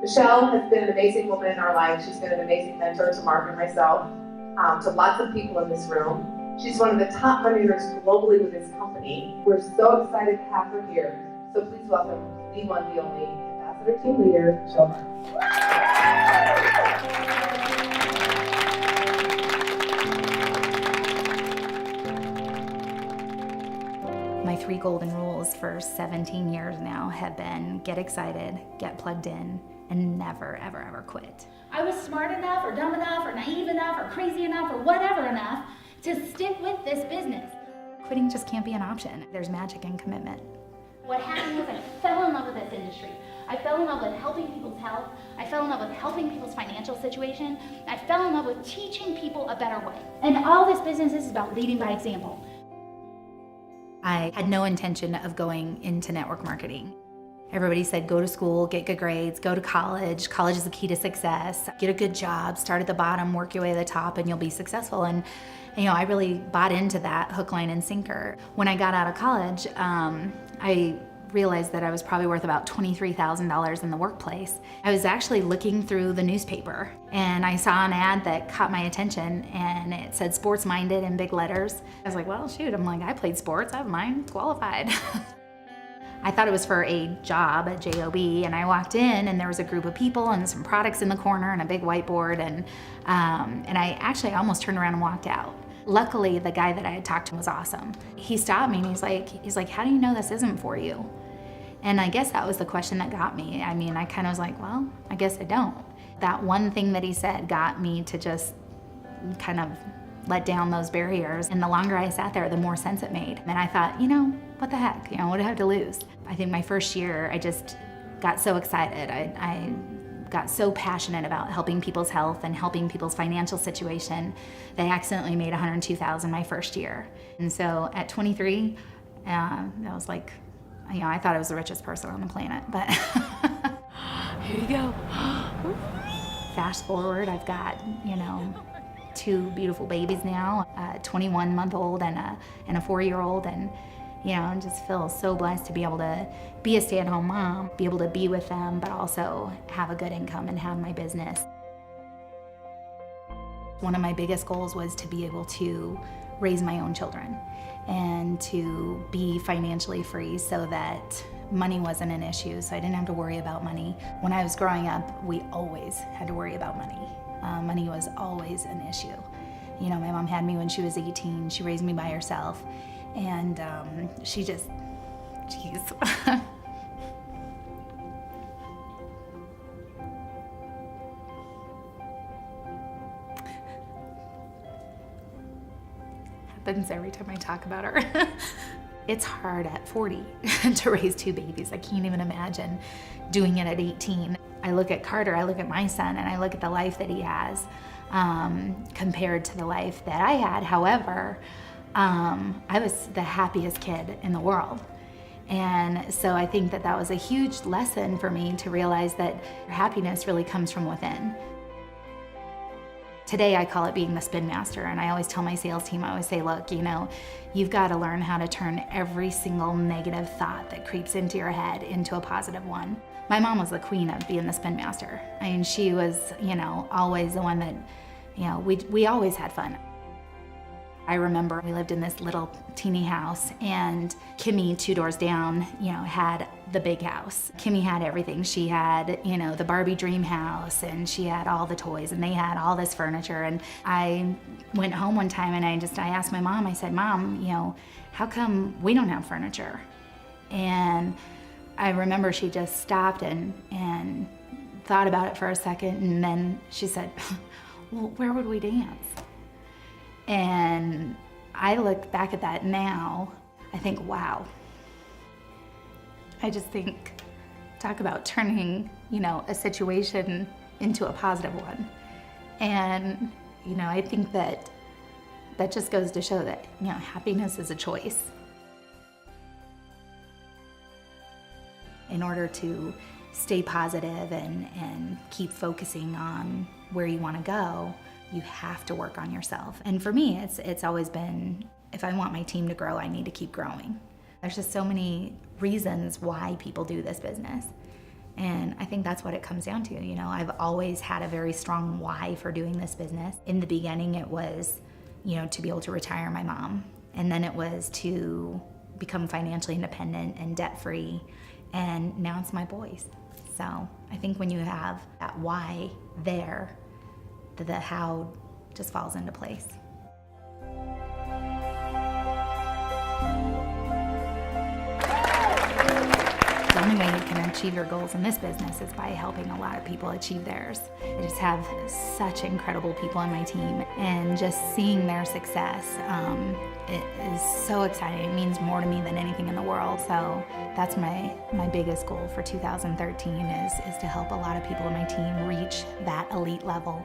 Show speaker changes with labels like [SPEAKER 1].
[SPEAKER 1] Michelle has been an amazing woman in our life. She's been an amazing mentor to Mark and myself, to lots of people in this room. She's one of the top money earners globally with this company. We're so excited to have her here. So please welcome the one, the only Ambassador Team Leader, Michelle Mark.
[SPEAKER 2] My 3 golden rules for 17 years now have been get excited, get plugged in, and never, ever, ever quit.
[SPEAKER 3] I was smart enough or dumb enough or naive enough or crazy enough or whatever enough to stick with this business.
[SPEAKER 2] Quitting just can't be an option. There's magic in commitment.
[SPEAKER 3] What happened was I fell in love with this industry. I fell in love with helping people's health. I fell in love with helping people's financial situation. I fell in love with teaching people a better way. And all this business is about leading by example.
[SPEAKER 2] I had no intention of going into network marketing. Everybody said go to school, get good grades, go to college. College is the key to success. Get a good job, start at the bottom, work your way to the top, and you'll be successful. And I really bought into that hook, line, and sinker. When I got out of college, I realized that I was probably worth about $23,000 in the workplace. I was actually looking through the newspaper and I saw an ad that caught my attention and it said sports minded in big letters. I was like, well, shoot, I played sports, I have mine qualified. I thought it was for a job, a job, and I walked in and there was a group of people and some products in the corner and a big whiteboard and I actually almost turned around and walked out. Luckily, the guy that I had talked to was awesome. He stopped me and he's like, how do you know this isn't for you? And I guess that was the question that got me. I kind of was like, well, I guess I don't. That one thing that he said got me to just kind of let down those barriers. And the longer I sat there, the more sense it made. And I thought, what the heck? What do I have to lose? I think my first year, I just got so excited. I got so passionate about helping people's health and helping people's financial situation that I accidentally made $102,000 my first year. And so at 23, I was like, I thought I was the richest person on the planet, but
[SPEAKER 4] here you go.
[SPEAKER 2] Fast forward, I've got, 2 beautiful babies now, a 21-month-old and a 4-year-old, and I just feel so blessed to be able to be a stay-at-home mom, be able to be with them, but also have a good income and have my business. One of my biggest goals was to be able to raise my own children and to be financially free so that money wasn't an issue, so I didn't have to worry about money. When I was growing up, we always had to worry about money. Money was always an issue. My mom had me when she was 18. She raised me by herself. And she just, geez. Happens every time I talk about her. It's hard at 40 to raise 2 babies. I can't even imagine doing it at 18. I look at Carter, I look at my son, and I look at the life that he has compared to the life that I had. However, I was the happiest kid in the world. And so I think that was a huge lesson for me to realize that happiness really comes from within. Today I call it being the spin master, and I always tell my sales team, I always say, look, you've got to learn how to turn every single negative thought that creeps into your head into a positive one. My mom was the queen of being the spin master. She was, always the one that, we always had fun. I remember we lived in this little teeny house, and Kimmy, 2 doors down, had the big house. Kimmy had everything. She had, the Barbie dream house, and she had all the toys, and they had all this furniture. And I went home one time and I asked my mom, I said, Mom, how come we don't have furniture? And I remember she just stopped and thought about it for a second, and then she said, well, where would we dance? And I look back at that now, I think, wow. I just think, talk about turning, a situation into a positive one. And, I think that just goes to show that, happiness is a choice. In order to stay positive and keep focusing on where you want to go, you have to work on yourself. And for me, it's always been, if I want my team to grow, I need to keep growing. There's just so many reasons why people do this business. And I think that's what it comes down to. You know, I've always had a very strong why for doing this business. In the beginning, it was, you know, to be able to retire my mom. And then it was to become financially independent and debt-free. And now it's my boys. So I think when you have that why there, the how just falls into place. The only way you can achieve your goals in this business is by helping a lot of people achieve theirs. I just have such incredible people on my team, and just seeing their success, it is so exciting. It means more to me than anything in the world. So that's my biggest goal for 2013 is to help a lot of people on my team reach that elite level.